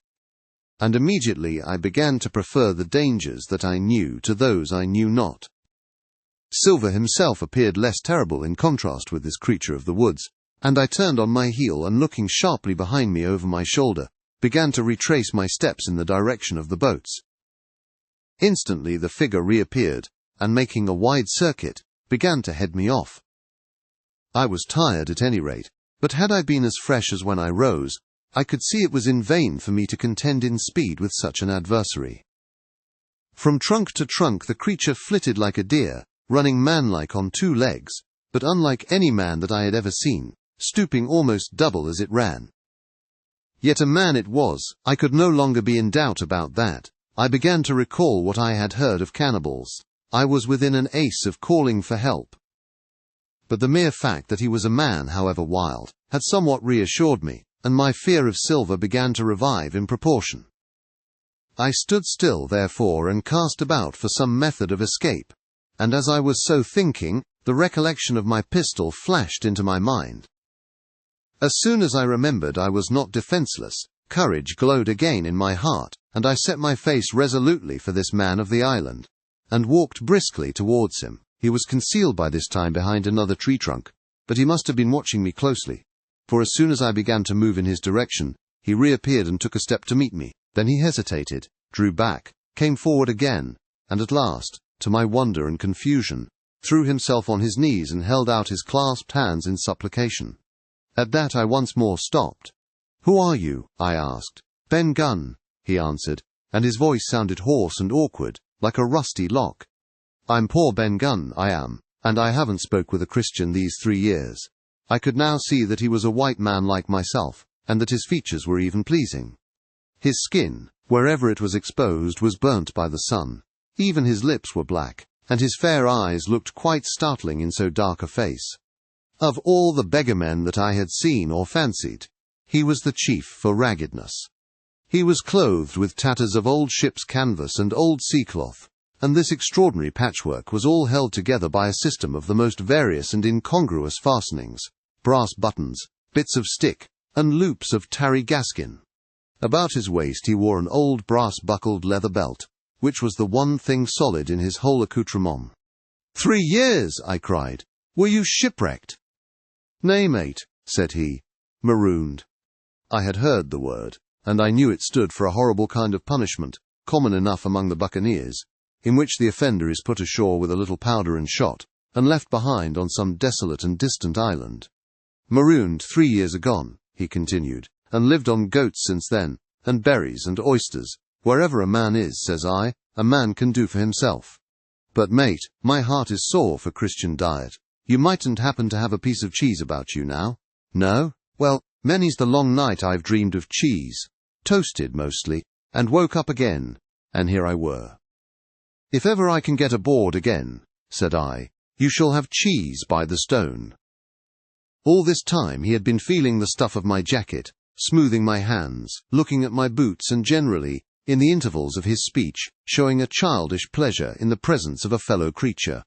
And immediately I began to prefer the dangers that I knew to those I knew not. Silver himself appeared less terrible in contrast with this creature of the woods, and I turned on my heel and, looking sharply behind me over my shoulder, began to retrace my steps in the direction of the boats. Instantly the figure reappeared, and making a wide circuit, began to head me off. I was tired at any rate, but had I been as fresh as when I rose, I could see it was in vain for me to contend in speed with such an adversary. From trunk to trunk the creature flitted like a deer, running manlike on 2 legs, but unlike any man that I had ever seen, stooping almost double as it ran. Yet a man it was, I could no longer be in doubt about that. I began to recall what I had heard of cannibals. I was within an ace of calling for help. But the mere fact that he was a man, however wild, had somewhat reassured me, and my fear of Silver began to revive in proportion. I stood still, therefore, and cast about for some method of escape, and as I was so thinking, the recollection of my pistol flashed into my mind. As soon as I remembered I was not defenceless, courage glowed again in my heart, and I set my face resolutely for this man of the island, and walked briskly towards him. He was concealed by this time behind another tree trunk, but he must have been watching me closely, for as soon as I began to move in his direction, he reappeared and took a step to meet me. Then he hesitated, drew back, came forward again, and at last, to my wonder and confusion, threw himself on his knees and held out his clasped hands in supplication. At that I once more stopped. "Who are you?" I asked. "Ben Gunn," he answered, and his voice sounded hoarse and awkward, like a rusty lock. "I'm poor Ben Gunn, I am, and I haven't spoke with a Christian these 3 years." I could now see that he was a white man like myself, and that his features were even pleasing. His skin, wherever it was exposed, was burnt by the sun. Even his lips were black, and his fair eyes looked quite startling in so dark a face. Of all the beggarmen that I had seen or fancied, he was the chief for raggedness. He was clothed with tatters of old ship's canvas and old sea-cloth, and this extraordinary patchwork was all held together by a system of the most various and incongruous fastenings, brass buttons, bits of stick, and loops of tarry gaskin. About his waist he wore an old brass-buckled leather belt, which was the one thing solid in his whole accoutrement. 3 years, I cried. Were you shipwrecked? Nay, mate, said he, marooned. I had heard the word, and I knew it stood for a horrible kind of punishment, common enough among the buccaneers, in which the offender is put ashore with a little powder and shot, and left behind on some desolate and distant island. Marooned 3 years agone, he continued, and lived on goats since then, and berries and oysters. Wherever a man is, says I, a man can do for himself. But, mate, my heart is sore for Christian diet. You mightn't happen to have a piece of cheese about you now? No? Well, many's the long night I've dreamed of cheese, toasted mostly, and woke up again, and here I were. If ever I can get aboard again, said I, you shall have cheese by the stone. All this time he had been feeling the stuff of my jacket, smoothing my hands, looking at my boots, and generally, in the intervals of his speech, showing a childish pleasure in the presence of a fellow creature.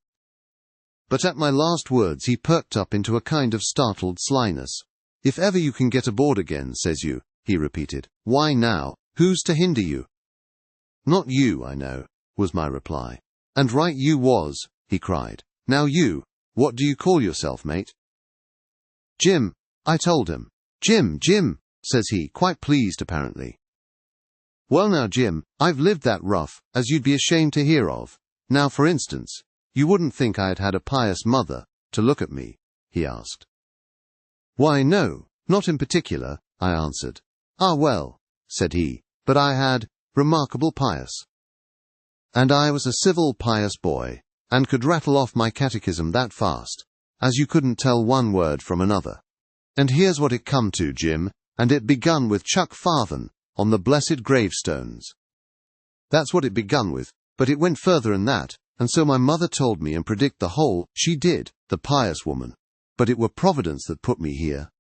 But at my last words he perked up into a kind of startled slyness. If ever you can get aboard again, says you, he repeated. Why now, who's to hinder you? Not you, I know, was my reply. And right you was, he cried. Now you, what do you call yourself, mate? Jim, I told him. Jim, says he, quite pleased apparently. Well now, Jim, I've lived that rough, as you'd be ashamed to hear of. Now, for instance, you wouldn't think I had had a pious mother, to look at me, he asked. Why, no, not in particular, I answered. Ah, well, said he, but I had, remarkable pious. And I was a civil pious boy, and could rattle off my catechism that fast, as you couldn't tell one word from another. And here's what it come to, Jim, and it begun with Chuck Farthen, on the blessed gravestones. That's what it begun with, but it went further than that, and so my mother told me and predict the whole, she did, the pious woman. But it were Providence that put me here.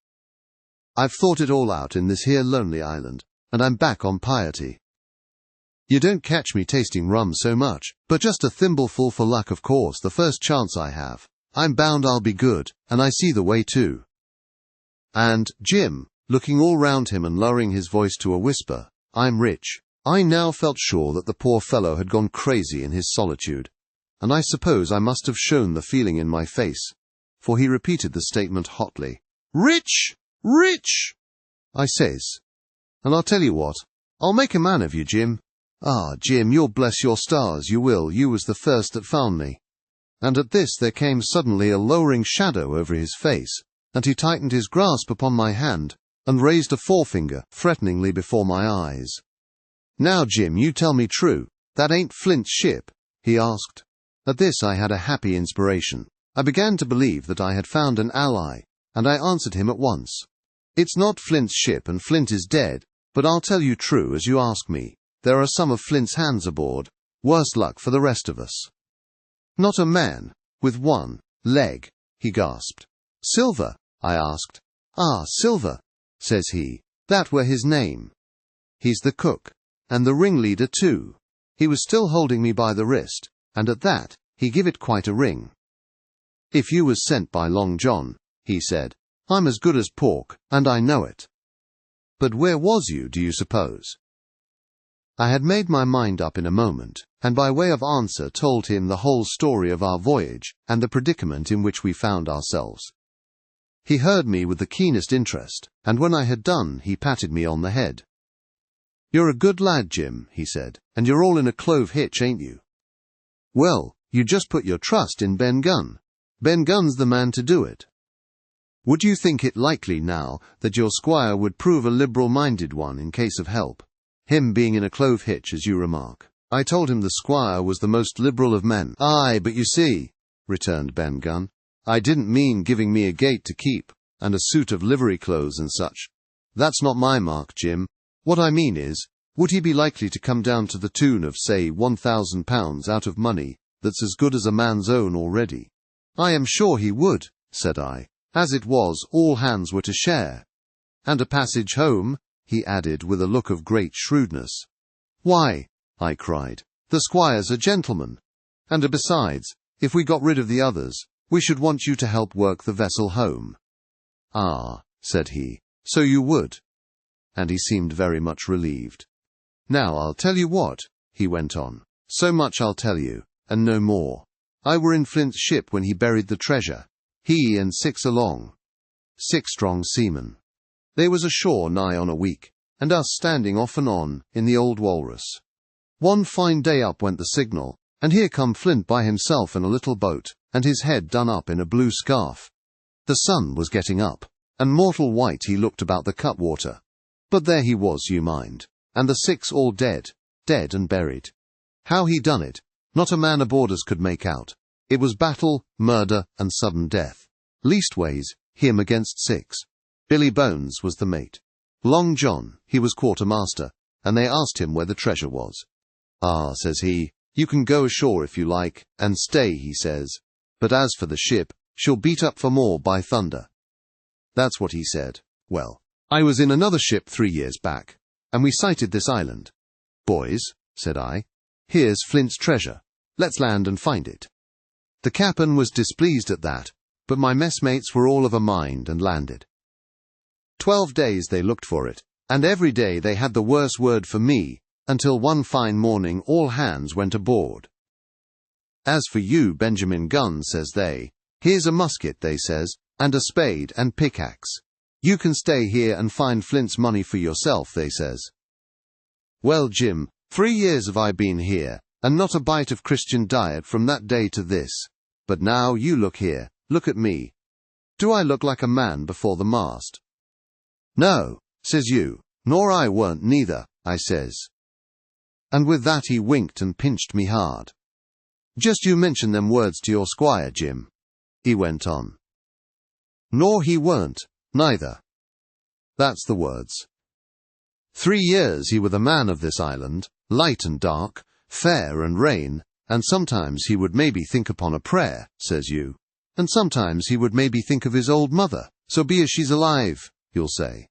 I've thought it all out in this here lonely island, and I'm back on piety. You don't catch me tasting rum so much, but just a thimbleful for luck, of course, the first chance I have. I'm bound I'll be good, and I see the way too. And, Jim, looking all round him and lowering his voice to a whisper, I'm rich. I now felt sure that the poor fellow had gone crazy in his solitude, and I suppose I must have shown the feeling in my face, for he repeated the statement hotly. Rich! Rich! I says, and I'll tell you what, I'll make a man of you, Jim. Ah, Jim, you'll bless your stars, you will, you was the first that found me. And at this there came suddenly a lowering shadow over his face, and he tightened his grasp upon my hand, and raised a forefinger threateningly before my eyes. Now, Jim, you tell me true, that ain't Flint's ship? He asked. At this I had a happy inspiration. I began to believe that I had found an ally, and I answered him at once. It's not Flint's ship, and Flint is dead, but I'll tell you true as you ask me. There are some of Flint's hands aboard. Worse luck for the rest of us. Not a man, with one leg, he gasped. Silver? I asked. Ah, Silver, says he. That were his name. He's the cook, and the ringleader too. He was still holding me by the wrist, and at that, he give it quite a ring. If you was sent by Long John, he said, I'm as good as pork, and I know it. But where was you, do you suppose? I had made my mind up in a moment, and by way of answer told him the whole story of our voyage and the predicament in which we found ourselves. He heard me with the keenest interest, and when I had done, he patted me on the head. You're a good lad, Jim, he said, and you're all in a clove hitch, ain't you? Well, you just put your trust in Ben Gunn. Ben Gunn's the man to do it. Would you think it likely now that your squire would prove a liberal-minded one in case of help? Him being in a clove hitch, as you remark. I told him the squire was the most liberal of men. Aye, but you see, returned Ben Gunn, I didn't mean giving me a gate to keep, and a suit of livery clothes and such. That's not my mark, Jim. What I mean is, would he be likely to come down to the tune of, say, £1,000 out of money that's as good as a man's own already? I am sure he would, said I, As it was, all hands were to share. And a passage home, he added with a look of great shrewdness. Why, I cried, the squire's a gentleman. And besides, if we got rid of the others, we should want you to help work the vessel home. Ah, said he, so you would. And he seemed very much relieved. Now I'll tell you what, he went on. So much I'll tell you, and no more. I were in Flint's ship when he buried the treasure. He and 6 along. 6 strong seamen. They was ashore nigh on a week, and us standing off and on in the old Walrus. One fine day up went the signal, and here come Flint by himself in a little boat, and his head done up in a blue scarf. The sun was getting up, and mortal white he looked about the cutwater. But there he was, you mind, and the 6 all dead, dead and buried. How he done it, not a man aboard us could make out. It was battle, murder, and sudden death. Leastways, him against 6. Billy Bones was the mate. Long John, he was quartermaster, and they asked him where the treasure was. Ah, says he, you can go ashore if you like, and stay, he says. But as for the ship, she'll beat up for more by thunder. That's what he said. Well, I was in another ship 3 years back, and we sighted this island. Boys, said I, here's Flint's treasure. Let's land and find it. The captain was displeased at that, but my messmates were all of a mind and landed. 12 days they looked for it, and every day they had the worse word for me, until one fine morning all hands went aboard. As for you, Benjamin Gunn, says they, here's a musket, they says, and a spade and pickaxe. You can stay here and find Flint's money for yourself, they says. Well, Jim, 3 years have I been here, and not a bite of Christian diet from that day to this. But now you look here, look at me. Do I look like a man before the mast? No, says you, nor I weren't neither, I says. And with that he winked and pinched me hard. Just you mention them words to your squire, Jim, he went on. Nor he weren't, neither. That's the words. 3 years he were the man of this island, light and dark, fair and rain, and sometimes he would maybe think upon a prayer, says you, and sometimes he would maybe think of his old mother, so be as she's alive, you'll say.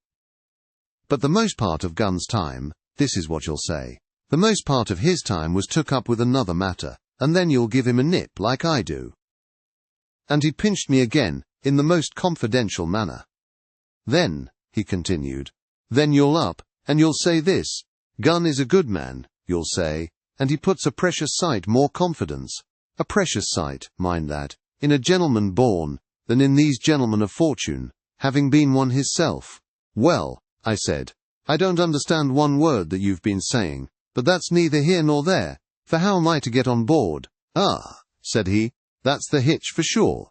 But the most part of Gunn's time, this is what you'll say, the most part of his time was took up with another matter, and then you'll give him a nip like I do. And he pinched me again, in the most confidential manner. Then, he continued, then you'll up, and you'll say this, Gunn is a good man, you'll say, and he puts a precious sight more confidence, a precious sight, mind that, in a gentleman born, than in these gentlemen of fortune, having been one hisself. Well, I said, I don't understand one word that you've been saying, but that's neither here nor there, for how am I to get on board? Ah, said he, that's the hitch for sure.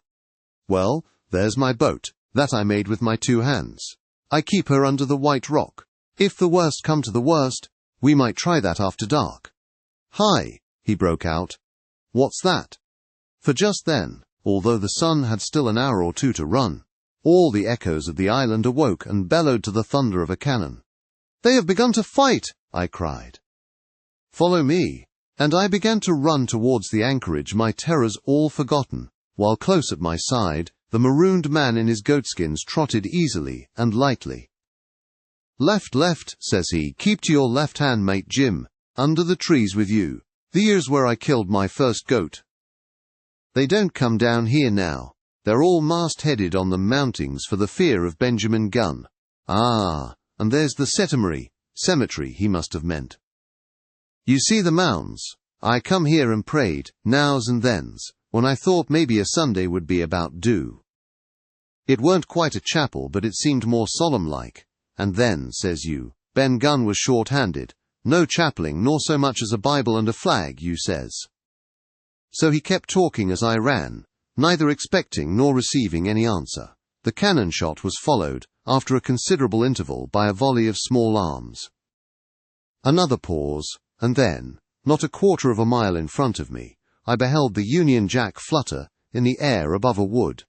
Well, there's my boat, that I made with my 2 hands. I keep her under the white rock. If the worst come to the worst, we might try that after dark. Hi, he broke out. What's that? For just then, although the sun had still an hour or 2 to run, all the echoes of the island awoke and bellowed to the thunder of a cannon. They have begun to fight, I cried. Follow me. And I began to run towards the anchorage, my terrors all forgotten, while close at my side, the marooned man in his goatskins trotted easily and lightly. Left, left, says he, keep to your left hand, mate Jim, under the trees with you. Here's where I killed my first goat. They don't come down here now. They're all mast-headed on the mountings for the fear of Benjamin Gunn. Ah, and there's the cemetery he must have meant. You see the mounds. I come here and prayed, nows and thens, when I thought maybe a Sunday would be about due. It weren't quite a chapel, but it seemed more solemn-like. And then, says you, Ben Gunn was short-handed, no chapelling nor so much as a Bible and a flag, you says. So he kept talking as I ran, neither expecting nor receiving any answer. The cannon shot was followed, after a considerable interval, by a volley of small arms. Another pause, and then, not a quarter of a mile in front of me, I beheld the Union Jack flutter in the air above a wood,